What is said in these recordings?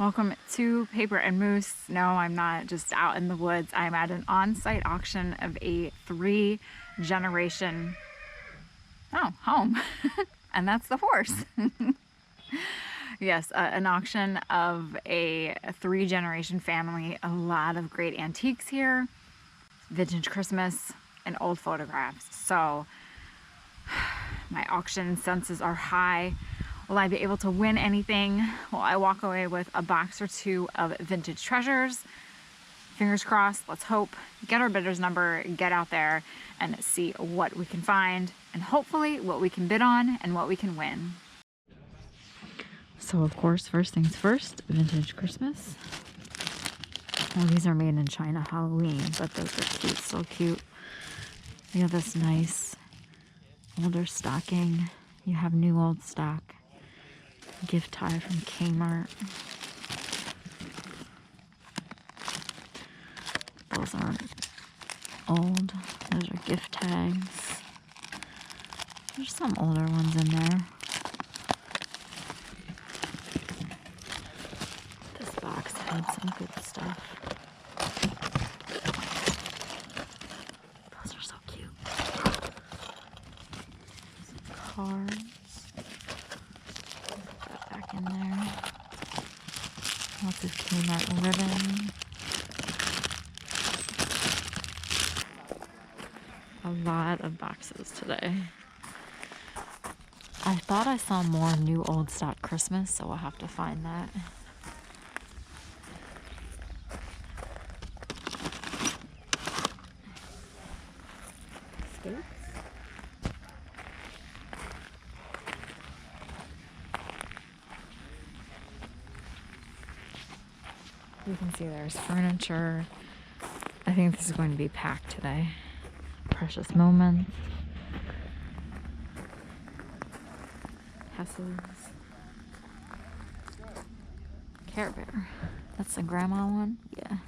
Welcome to Paper and Moose. No, I'm not just out in the woods. I'm at an on-site auction of a 3-generation home. And that's the horse. Yes, an auction of a 3-generation family. A lot of great antiques here, vintage Christmas, and old photographs. So my auction senses are high. Will I be able to win anything? Will I walk away with a box or two of vintage treasures? Fingers crossed, let's hope. Get our bidder's number, get out there and see what we can find, and hopefully what we can bid on and what we can win. So of course, first things first, vintage Christmas. Well, these are made in China Halloween, but those are cute, so cute. You have this nice older stocking. You have new old stock. Gift tie from Kmart. Those aren't old. Those are gift tags. There's some older ones in there. This box had some good stuff. Those are so cute. Some cards. In there. Lots of Kmart ribbon. A lot of boxes today. I thought I saw more new old stock Christmas, so we'll have to find that. Skates. You can see there's furniture. I think this is going to be packed today. Precious moments. Hesses. Care Bear. That's the grandma one? Yeah.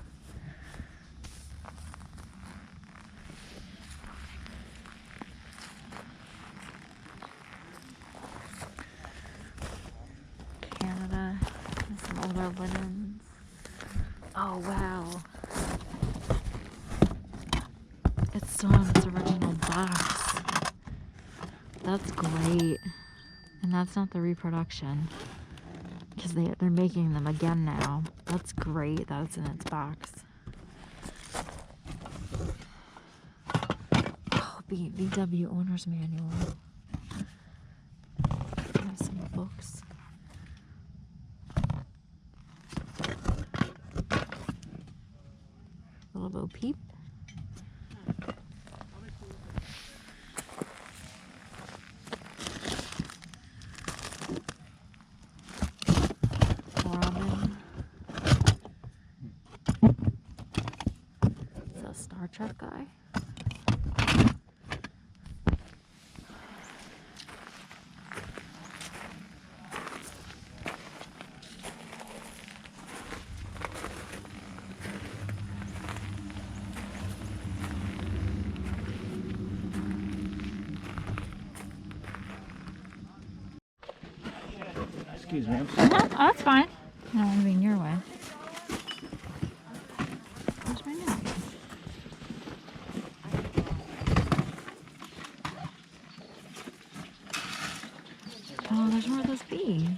Canada. And some older linens. Oh wow. It's still in its original box. That's great. And that's not the reproduction. Because they're making them again now. That's great that it's in its box. Oh, VW Owner's Manual. There's some books. Little Bo Peep. Robin. It's a Star Trek guy. Excuse me, I'm Oh, that's fine. I don't want to be in your way. Where's my napkin? Oh, there's more of those bees.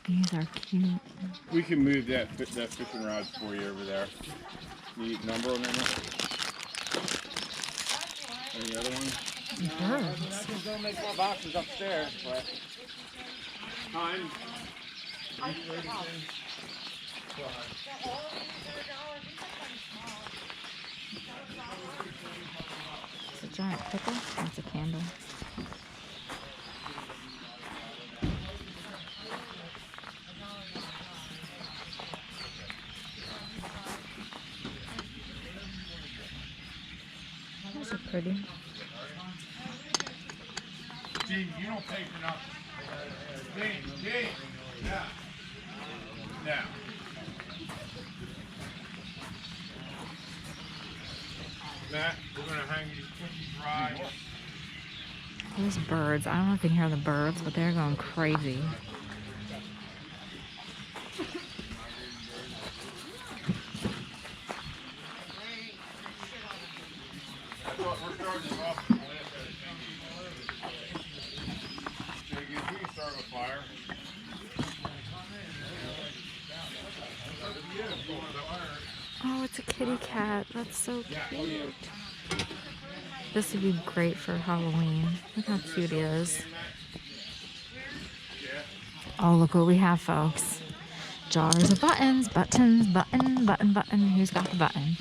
These are cute. We can move that fishing rod for you over there. Need number on that? Any other one? Birds. I'm gonna make more boxes upstairs, but time. It's a giant pickle. That's a candle. Those are pretty. Gene, you don't pay for nothing. Gene, yeah. Now. Matt, we're gonna hang these cookies dry. There's birds. I don't know if you can hear the birds, but they're going crazy. We're starting this off with the last thing. You can start with fire. Oh, it's a kitty cat. That's so cute. This would be great for Halloween. Look how cute he is. Oh, look what we have, folks. Jars of buttons. Buttons, button, button, button. Who's got the button?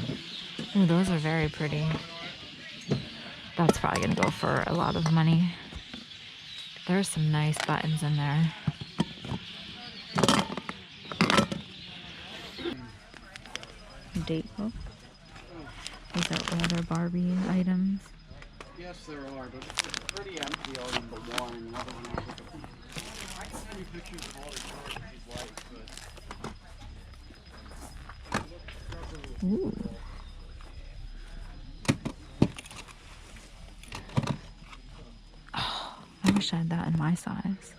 Ooh, those are very pretty. That's probably going to go for a lot of money. There's some nice buttons in there. Date book. These are older Barbie items. Yes, there are, but it's pretty empty other than the one. Another one I can send you pictures of all the cars with his wife, but... Ooh. Oh, I wish I had that in my size.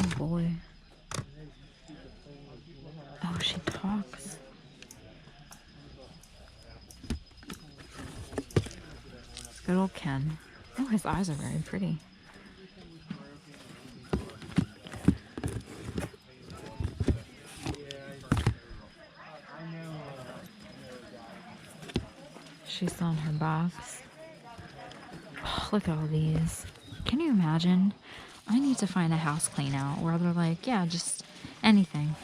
Oh boy. Oh, she talks. Good old Ken. Oh, his eyes are very pretty. She's on her box. Oh, look at all these. Can you imagine? I need to find a house clean out where they're like, yeah, just anything.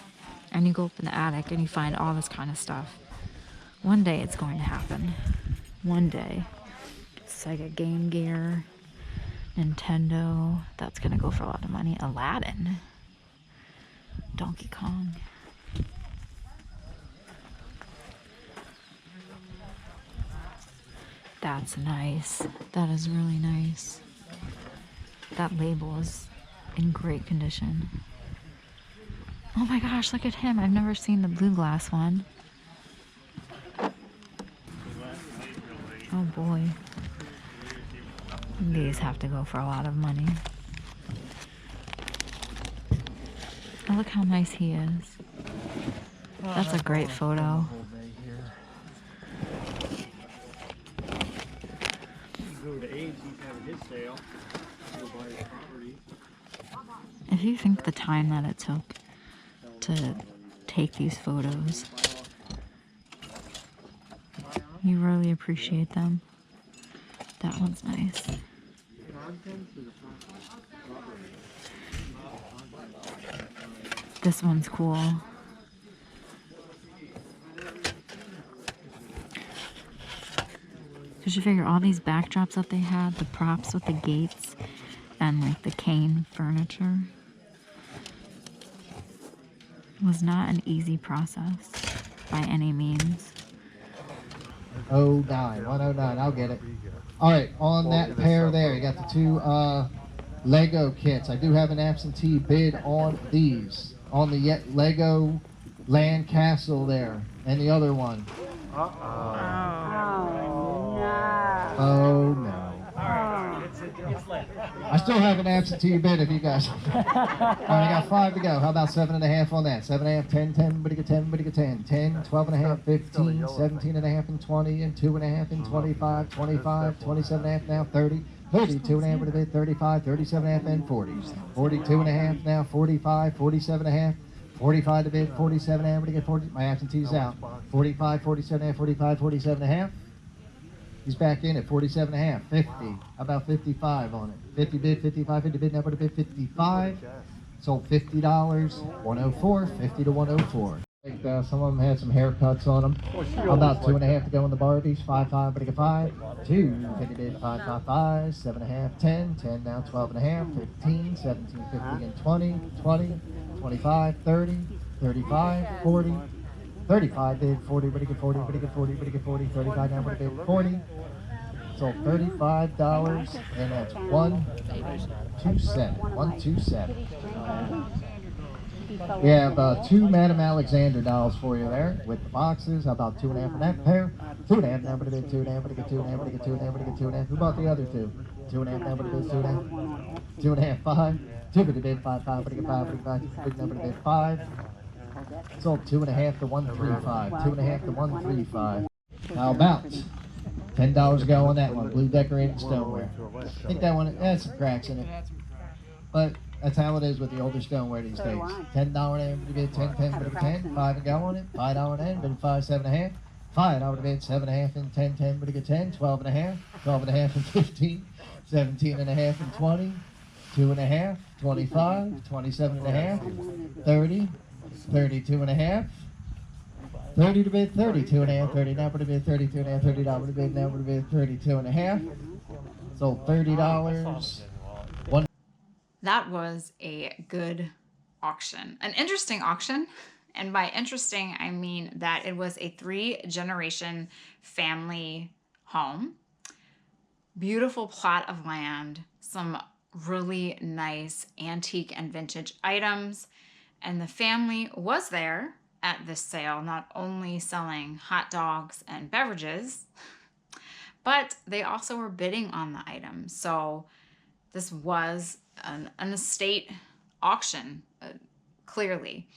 And you go up in the attic and you find all this kind of stuff. One day it's going to happen. One day. Sega Game Gear. Nintendo. That's going to go for a lot of money. Aladdin. Donkey Kong. That's nice. That is really nice. That label is in great condition. Oh my gosh, look at him. I've never seen the blue glass one. Oh boy. These have to go for a lot of money. Oh, look how nice he is. That's a great photo. If you think the time that it took to take these photos, you really appreciate them. That one's nice. This one's cool. Because you figure all these backdrops that they had, the props with the gates, and like the cane furniture, was not an easy process by any means. 109, I'll get it. All right, on that pair there, you got the two Lego kits. I do have an absentee bid on these. On the Lego Land Castle there, and the other one. Oh no. I still have an absentee bid if you guys. All right, I got 5 to go. How about 7.5 on that? 7.5, 10, 10, but 10, but 10, 10, 12.5, 15, 17.5, and 20, and 2.5, and 25, 25, 27.5 now, 30, 32.5 with a bid, 35, 37.5, and 40. 42.5 now, 45, 47.5. 45 to bid, 47.5, to get 40. My absentee's out. 45, 47.5, 45, 47.5. He's back in at 47.5, 50. How about 55 on it? 50 bid, 55, 50 bid, now put a bid, 55. Sold $50, 104, 50 to 104. I think some of them had some haircuts on them. How about 2.5 to go in the Barbies? 5, 5, but 5. 2, 50 bid, 5, 5, 5. 7.5, 10. 10 now, 12.5. 15, 17, 50, and 20. 20, 25, 30, 35, 40. 35 bid, 40, but 40, but 40, but 40. 35 now, but bid, 40. Sold $35, and that's 127. 127. We have two Madame Alexander dolls for you there with the boxes. How about 2.5 on that pair? 2.5 now, but a bit 2.5, but a get 2.5, but a get 2.5, but a get 2.5. Who bought the other two? 2.5 now, but a bit 2.5. 2.5, 5. 2 but a bit 5, 5, but a get 5, but a get 5. Big number to bid 5. Sold 2.5 to 135. 2.5 to 135. How about $10 ago on that one? Blue decorated stoneware. I think that one has some cracks in it. But that's how it is with the older stoneware these days. $10 in, you get 10, 10, but a 10, 5 and go on it. $5 in, but 5, 7.5. $5 to bid 7.5 and 10, 10, but a get 10, 12.5, 12.5 and 15, 17.5 and 20, 2.5, 25, 27.5, 30, 32.5. 30 to bid 32.5, 30 now to bid 32.5, $30 to bid now to bid 32.5. So $30. That was a good auction, an interesting auction. And by interesting, I mean that it was a 3-generation family home, beautiful plot of land, some really nice antique and vintage items. And the family was there at this sale, not only selling hot dogs and beverages, but they also were bidding on the items. So this was an estate auction, clearly.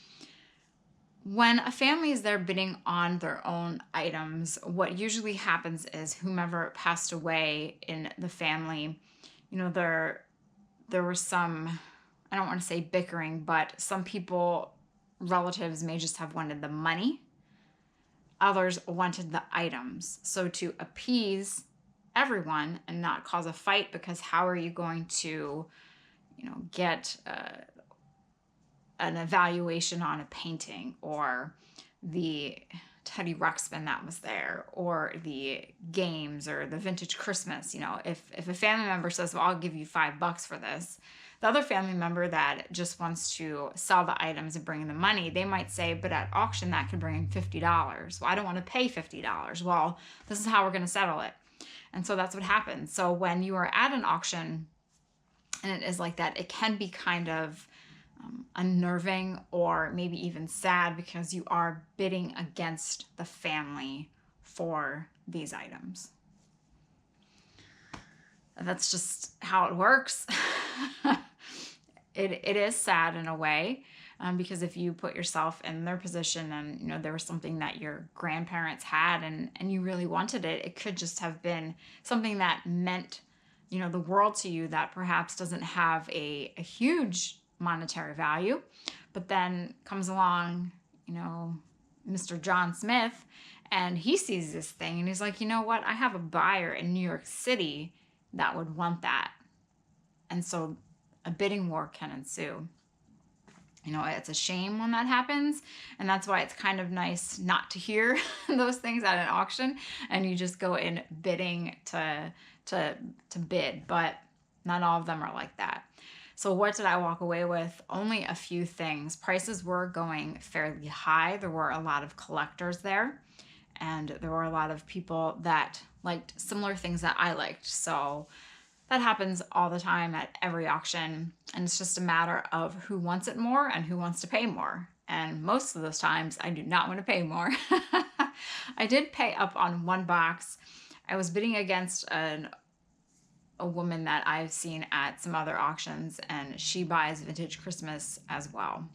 When a family is there bidding on their own items, what usually happens is whomever passed away in the family, you know, there was some, I don't want to say bickering, but some people, relatives may just have wanted the money. Others wanted the items. So to appease everyone and not cause a fight, because how are you going to, you know, get an evaluation on a painting or the Teddy Ruxpin that was there or the games or the vintage Christmas? You know, if a family member says, well, I'll give you $5 for this, the other family member that just wants to sell the items and bring in the money, they might say, but at auction that could bring in $50. Well, I don't want to pay $50. Well, this is how we're going to settle it. And so that's what happens. So when you are at an auction and it is like that, it can be kind of unnerving or maybe even sad because you are bidding against the family for these items. That's just how it works. It is sad in a way, because if you put yourself in their position and, you know, there was something that your grandparents had and you really wanted it, it could just have been something that meant, you know, the world to you that perhaps doesn't have a huge monetary value, but then comes along, you know, Mr. John Smith, and he sees this thing and he's like, you know what, I have a buyer in New York City that would want that. And so a bidding war can ensue. You know, it's a shame when that happens, and that's why it's kind of nice not to hear those things at an auction and you just go in bidding to bid, but not all of them are like that. So what did I walk away with? Only a few things. Prices were going fairly high. There were a lot of collectors there, and there were a lot of people that liked similar things that I liked. So that happens all the time at every auction, and it's just a matter of who wants it more and who wants to pay more. And most of those times, I do not want to pay more. I did pay up on one box. I was bidding against a woman that I've seen at some other auctions, and she buys vintage Christmas as well.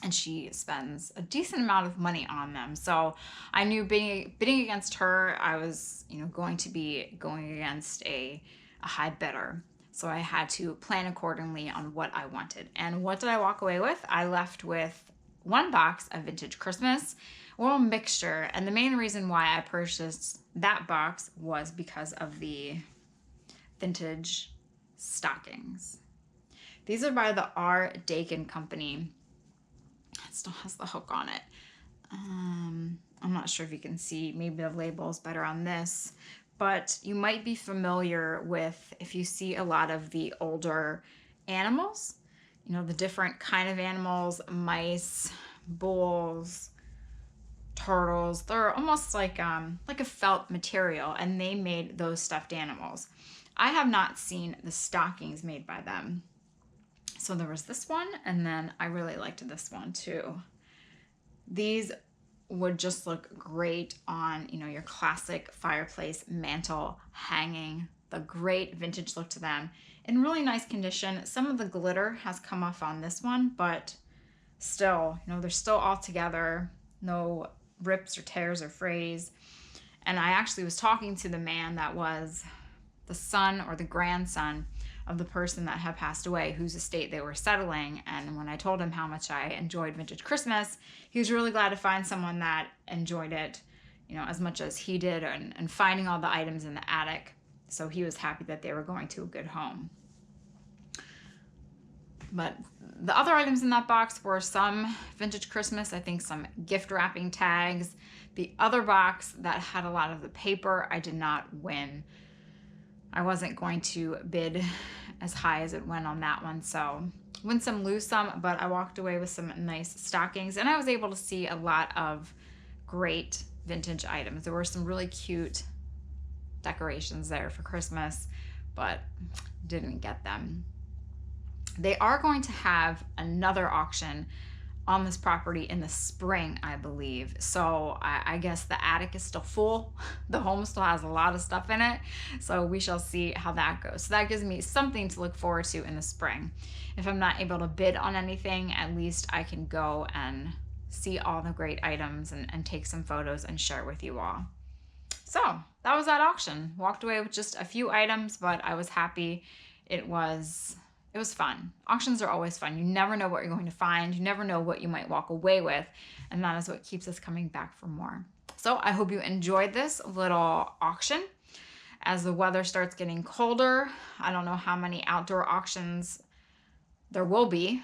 And she spends a decent amount of money on them. So I knew bidding against her, I was, you know, going to be going against a high bidder. So I had to plan accordingly on what I wanted. And what did I walk away with? I left with one box of vintage Christmas, or a mixture. And the main reason why I purchased that box was because of the vintage stockings. These are by the R. Dakin Company. It still has the hook on it. I'm not sure if you can see, maybe the label is better on this, but you might be familiar with, if you see a lot of the older animals, you know, the different kind of animals, mice, bulls, turtles. They're almost like a felt material, and they made those stuffed animals. I have not seen the stockings made by them. So there was this one, and then I really liked this one too. These would just look great on, you know, your classic fireplace mantle hanging. The great vintage look to them. In really nice condition. Some of the glitter has come off on this one, but still, you know, they're still all together. No rips or tears or frays. And I actually was talking to the man that was the son or the grandson of the person that had passed away, whose estate they were settling. And when I told him how much I enjoyed Vintage Christmas, he was really glad to find someone that enjoyed it, you know, as much as he did, and finding all the items in the attic. So he was happy that they were going to a good home. But the other items in that box were some Vintage Christmas, I think some gift wrapping tags. The other box that had a lot of the paper, I did not win. I wasn't going to bid as high as it went on that one, so win some, lose some, but I walked away with some nice stockings, and I was able to see a lot of great vintage items. There were some really cute decorations there for Christmas, but didn't get them. They are going to have another auction on this property in the spring, I believe. So I guess the attic is still full. The home still has a lot of stuff in it. So we shall see how that goes. So that gives me something to look forward to in the spring. If I'm not able to bid on anything, at least I can go and see all the great items and take some photos and share with you all. So that was that auction. Walked away with just a few items, but I was happy. It was fun. Auctions are always fun. You never know what you're going to find. You never know what you might walk away with. And that is what keeps us coming back for more. So I hope you enjoyed this little auction. As the weather starts getting colder, I don't know how many outdoor auctions there will be.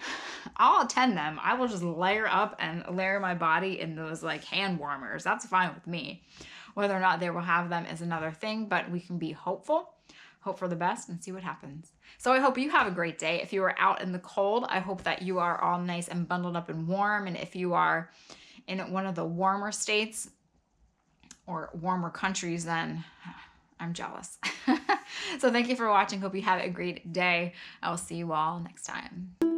I'll attend them. I will just layer up and layer my body in those like hand warmers. That's fine with me. Whether or not they will have them is another thing, but we can be hopeful. Hope for the best and see what happens. So I hope you have a great day. If you are out in the cold, I hope that you are all nice and bundled up and warm. And if you are in one of the warmer states or warmer countries, then I'm jealous. So thank you for watching. Hope you have a great day. I will see you all next time.